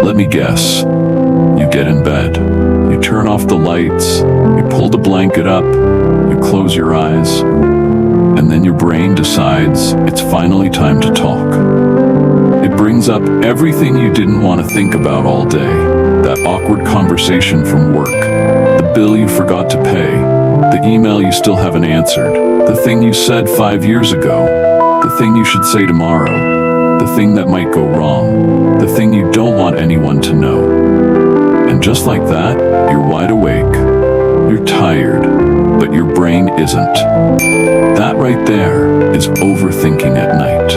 Let me guess. You get in bed, you turn off the lights, you pull the blanket up, you close your eyes, and then your brain decides it's finally time to talk. It brings up everything you didn't want to think about all day. That awkward conversation from work, the bill you forgot to pay, the email you still haven't answered, the thing you said 5 years ago, the thing you should say tomorrow, the thing that might go wrong, the thing you don't want anyone to know. And just like that, you're wide awake. You're tired, but your brain isn't. That right there is overthinking at night.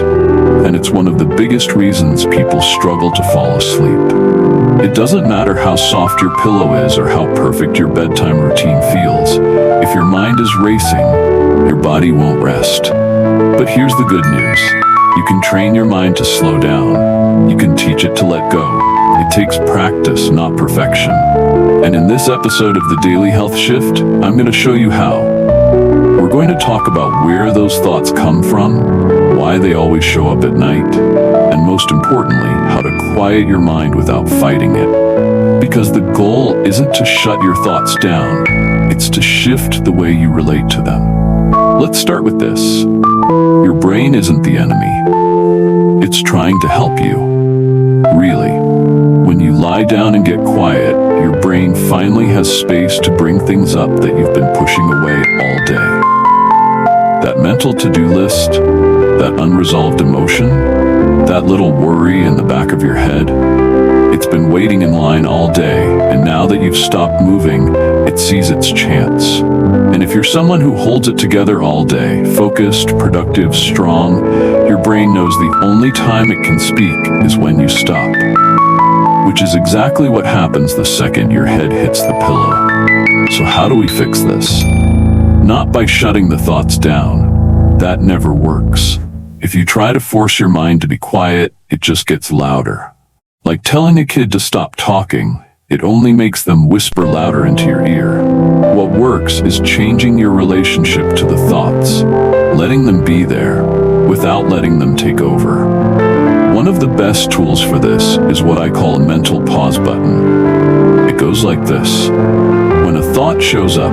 And it's one of the biggest reasons people struggle to fall asleep. It doesn't matter how soft your pillow is or how perfect your bedtime routine feels. If your mind is racing, your body won't rest. But here's the good news. You can train your mind to slow down. You can teach it to let go. It takes practice, not perfection. And in this episode of the Daily Health Shift, I'm going to show you how. We're going to talk about where those thoughts come from, why they always show up at night, and most importantly, how to quiet your mind without fighting it. Because the goal isn't to shut your thoughts down, it's to shift the way you relate to them. Let's start with this. Your brain isn't the enemy. It's trying to help you. Really. When you lie down and get quiet, your brain finally has space to bring things up that you've been pushing away all day. That mental to-do list, that unresolved emotion, that little worry in the back of your head, it's been waiting in line all day, and now that you've stopped moving, it sees its chance. And if you're someone who holds it together all day, focused, productive, strong, your brain knows the only time it can speak is when you stop. Which is exactly what happens the second your head hits the pillow. So how do we fix this? Not by shutting the thoughts down. That never works. If you try to force your mind to be quiet, it just gets louder. Like telling a kid to stop talking, it only makes them whisper louder into your ear. What works is changing your relationship to the thoughts, letting them be there, without letting them take over. One of the best tools for this is what I call a mental pause button. It goes like this. When a thought shows up,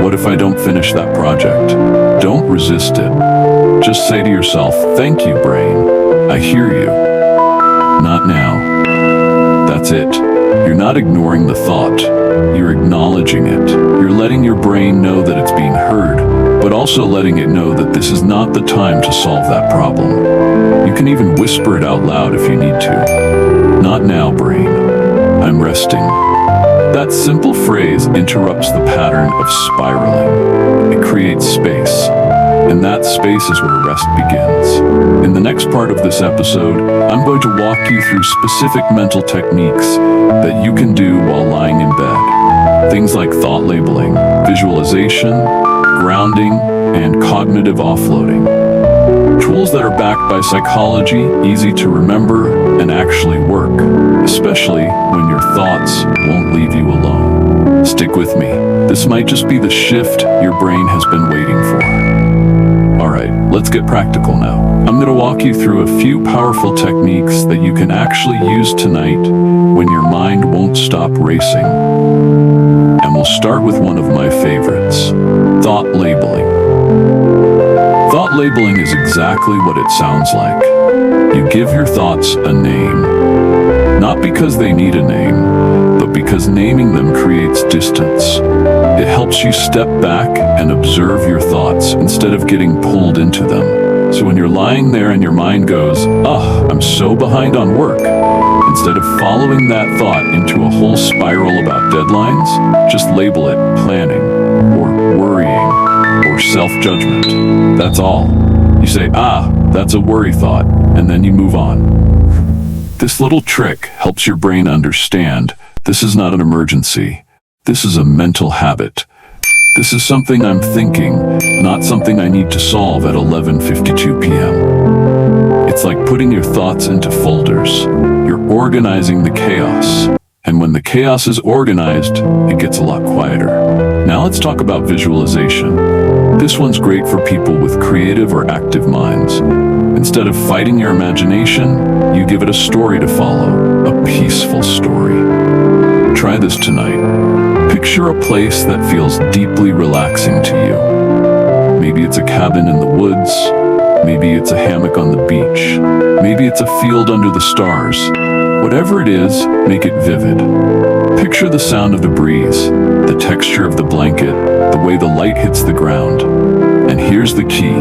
what if I don't finish that project? Don't resist it. Just say to yourself, thank you, brain. I hear you. Not now. That's it. You're not ignoring the thought. You're acknowledging it. You're letting your brain know that it's being heard, but also letting it know that this is not the time to solve that problem. You can even whisper it out loud if you need to. Not now, brain. I'm resting. That simple phrase interrupts the pattern of spiraling. It creates space. And that space is where rest begins. In the next part of this episode, I'm going to walk you through specific mental techniques that you can do while lying in bed. Things like thought labeling, visualization, grounding, and cognitive offloading. Tools that are backed by psychology, easy to remember, and actually work, especially when your thoughts won't leave you alone. Stick with me. This might just be the shift your brain has been waiting for. Alright, let's get practical now. I'm going to walk you through a few powerful techniques that you can actually use tonight when your mind won't stop racing. And we'll start with one of my favorites, thought labeling. Thought labeling is exactly what it sounds like. You give your thoughts a name. Not because they need a name, but because naming them creates distance. It helps you step back and observe your thoughts instead of getting pulled into them. So when you're lying there and your mind goes, I'm so behind on work, instead of following that thought into a whole spiral about deadlines, just label it planning, or worrying, or self-judgment. That's all. You say, that's a worry thought, and then you move on. This little trick helps your brain understand this is not an emergency. This is a mental habit. This is something I'm thinking, not something I need to solve at 11:52 p.m. It's like putting your thoughts into folders. You're organizing the chaos. And when the chaos is organized, it gets a lot quieter. Now let's talk about visualization. This one's great for people with creative or active minds. Instead of fighting your imagination, you give it a story to follow, a peaceful story. Try this tonight. Picture a place that feels deeply relaxing to you. Maybe it's a cabin in the woods. Maybe it's a hammock on the beach. Maybe it's a field under the stars. Whatever it is, make it vivid. Picture the sound of the breeze, the texture of the blanket, the way the light hits the ground. And here's the key.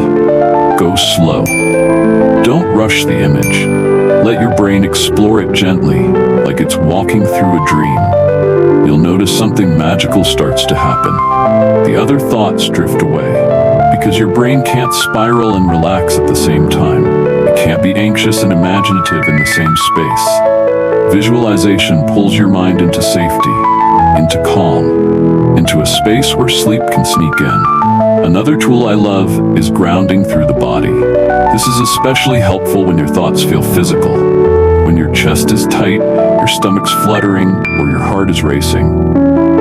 Go slow. Don't rush the image. Let your brain explore it gently, like it's walking through a dream. You'll notice something magical starts to happen. The other thoughts drift away, because your brain can't spiral and relax at the same time. It can't be anxious and imaginative in the same space. Visualization pulls your mind into safety, into calm, into a space where sleep can sneak in. Another tool I love is grounding through the body. This is especially helpful when your thoughts feel physical. When your chest is tight, your stomach's fluttering, or your heart is racing.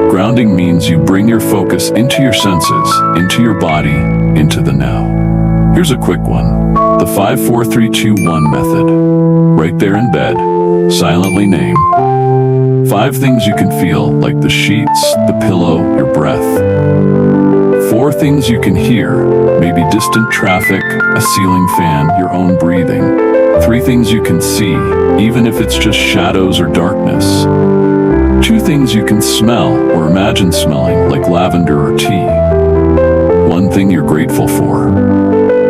Grounding means you bring your focus into your senses, into your body, into the now. Here's a quick one. The 5-4-3-2-1 method. Right there in bed, silently name 5 things you can feel, like the sheets, the pillow, your breath. 4 things you can hear, maybe distant traffic, a ceiling fan, your own breathing. 3 things you can see, even if it's just shadows or darkness. 2 things you can smell or imagine smelling, like lavender or tea. 1 thing you're grateful for.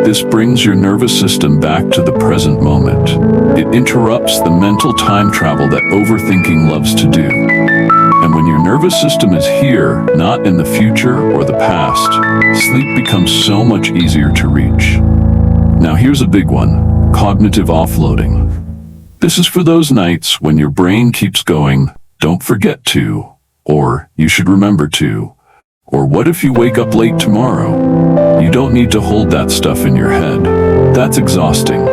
This brings your nervous system back to the present moment. It interrupts the mental time travel that overthinking loves to do. And when your nervous system is here, not in the future or the past, sleep becomes so much easier to reach. Now here's a big one, cognitive offloading. This is for those nights when your brain keeps going, don't forget to, or you should remember to, or what if you wake up late tomorrow? You don't need to hold that stuff in your head. That's exhausting.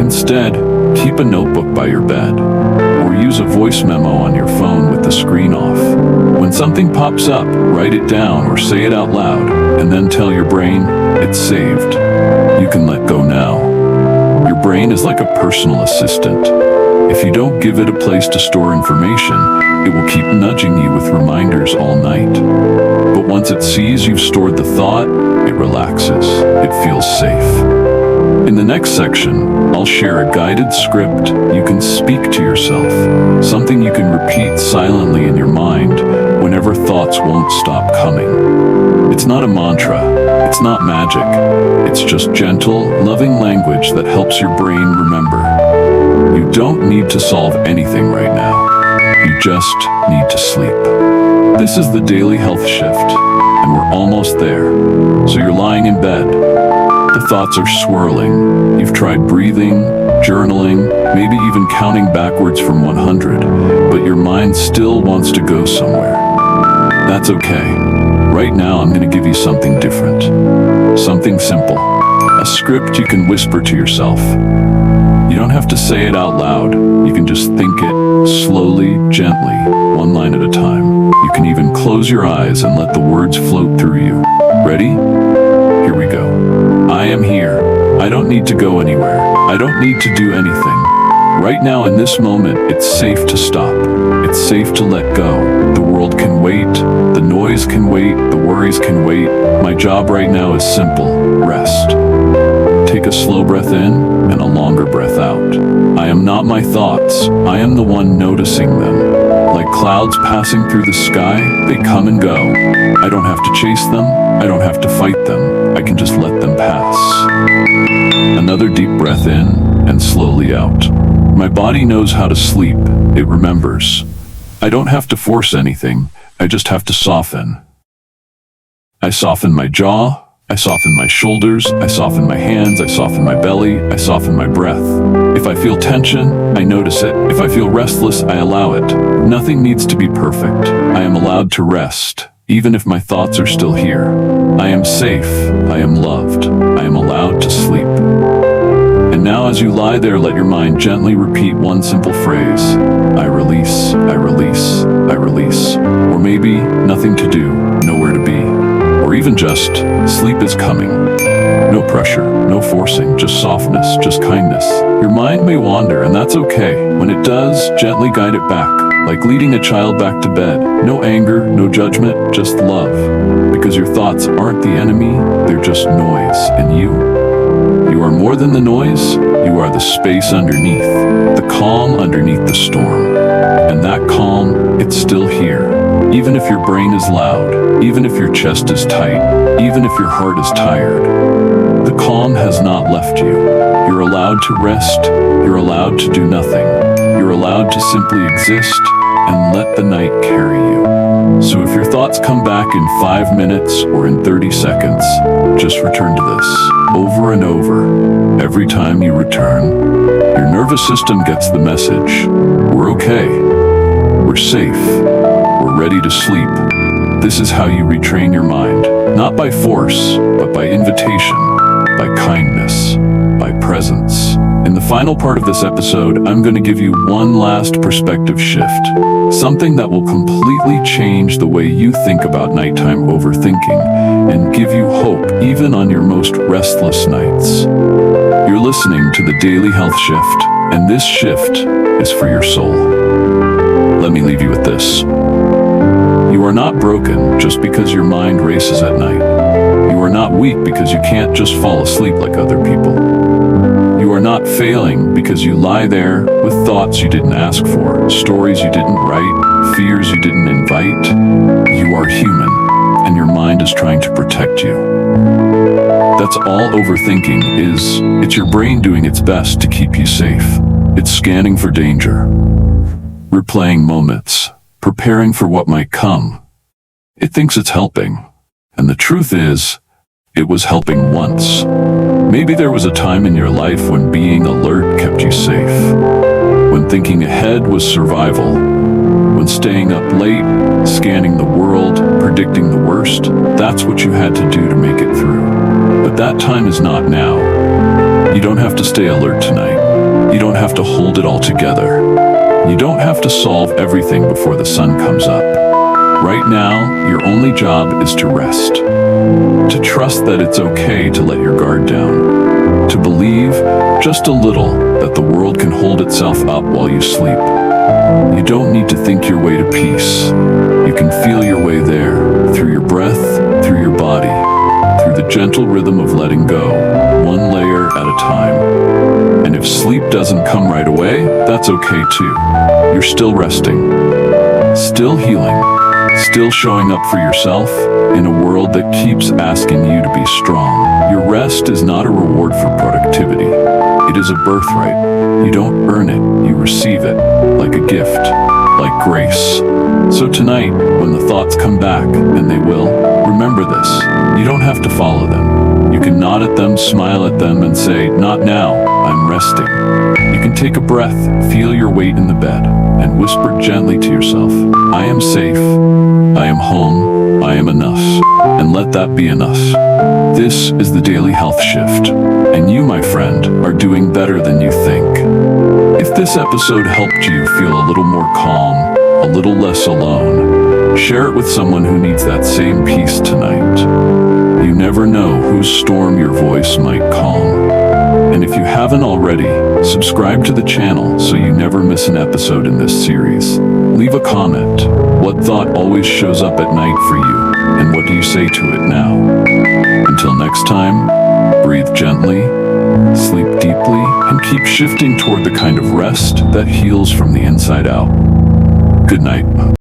Instead, keep a notebook by your bed, or use a voice memo on your phone with the screen off. When something pops up, write it down or say it out loud, and then tell your brain, it's saved. You can let go now. Your brain is like a personal assistant. If you don't give it a place to store information, it will keep nudging you with reminders all night. But once it sees you've stored the thought, it relaxes. It feels safe. In the next section, I'll share a guided script you can speak to yourself, something you can repeat silently in your mind whenever thoughts won't stop coming. It's not a mantra, it's not magic, it's just gentle, loving language that helps your brain remember. You don't need to solve anything right now. You just need to sleep. This is the daily health shift, and we're almost there. So you're lying in bed. The thoughts are swirling. You've tried breathing, journaling, maybe even counting backwards from 100, but your mind still wants to go somewhere. That's okay. Right now I'm going to give you something different. Something simple. A script you can whisper to yourself. You don't have to say it out loud. You can just think it, slowly, gently, one line at a time. You can even close your eyes and let the words float through you. Ready? Here we go. I am here. I don't need to go anywhere. I don't need to do anything. Right now in this moment, it's safe to stop. It's safe to let go. The world can wait. The noise can wait. The worries can wait. My job right now is simple. Rest. Take a slow breath in and a longer breath out. I am not my thoughts. I am the one noticing them. Like clouds passing through the sky, they come and go. I don't have to chase them. I don't have to fight them. I can just let them pass. Another deep breath in and slowly out. My body knows how to sleep. It remembers. I don't have to force anything. I just have to soften. I soften my jaw. I soften my shoulders, I soften my hands, I soften my belly, I soften my breath. If I feel tension, I notice it. If I feel restless, I allow it. Nothing needs to be perfect. I am allowed to rest, even if my thoughts are still here. I am safe. I am loved. I am allowed to sleep. And now as you lie there, let your mind gently repeat one simple phrase. I release, I release, I release. Or maybe nothing to do, nowhere to be. Or even just, sleep is coming. No pressure, no forcing, just softness, just kindness. Your mind may wander, and that's okay. When it does, gently guide it back, like leading a child back to bed. No anger, no judgment, just love. Because your thoughts aren't the enemy, they're just noise, and you are more than the noise, you are the space underneath, the calm underneath the storm. And that calm, it's still here. Even if your brain is loud, even if your chest is tight, even if your heart is tired, the calm has not left you. You're allowed to rest, you're allowed to do nothing, you're allowed to simply exist and let the night carry you. So if your thoughts come back in 5 minutes or in 30 seconds, just return to this, over and over. Every time you return, your nervous system gets the message. We're okay. We're safe. We're ready to sleep. This is how you retrain your mind, not by force, but by invitation, by kindness, by presence. In the final part of this episode, I'm going to give you one last perspective shift, something that will completely change the way you think about nighttime overthinking and give you hope even on your most restless nights. You're listening to the Daily Health Shift, and this shift is for your soul. Let me leave you with this. You are not broken just because your mind races at night. You are not weak because you can't just fall asleep like other people. You are not failing because you lie there with thoughts you didn't ask for, stories you didn't write, fears you didn't invite. You are human, and your mind is trying to protect you. That's all overthinking is. It's your brain doing its best to keep you safe. It's scanning for danger, replaying moments, preparing for what might come. It thinks it's helping, and the truth is, it was helping once. Maybe there was a time in your life when being alert kept you safe, when thinking ahead was survival, when staying up late, scanning the world, predicting the worst, that's what you had to do to make it through. But that time is not now. You don't have to stay alert tonight. You don't have to hold it all together. You don't have to solve everything before the sun comes up. Right now, your only job is to rest. To trust that it's okay to let your guard down. To believe, just a little, that the world can hold itself up while you sleep. You don't need to think your way to peace. You can feel your way there, through your breath, through your body, through the gentle rhythm of letting go, one layer at a time. And if sleep doesn't come right away, that's okay too. You're still resting, still healing, still showing up for yourself in a world that keeps asking you to be strong. Your rest is not a reward for productivity. It is a birthright. You don't earn it, you receive it, like a gift, like grace. So tonight, when the thoughts come back, and they will, remember this. You don't have to follow them. You can nod at them, smile at them, and say, not now, I'm resting. You can take a breath, feel your weight in the bed, and whisper gently to yourself, I am safe, I am home, I am enough, and let that be enough. This is the Daily Health Shift, and you, my friend, are doing better than you think. If this episode helped you feel a little more calm, a little less alone, share it with someone who needs that same peace tonight. You never know whose storm your voice might calm. And if you haven't already, subscribe to the channel so you never miss an episode in this series. Leave a comment. What thought always shows up at night for you, and what do you say to it now? Until next time, breathe gently, sleep deeply, and keep shifting toward the kind of rest that heals from the inside out. Good night.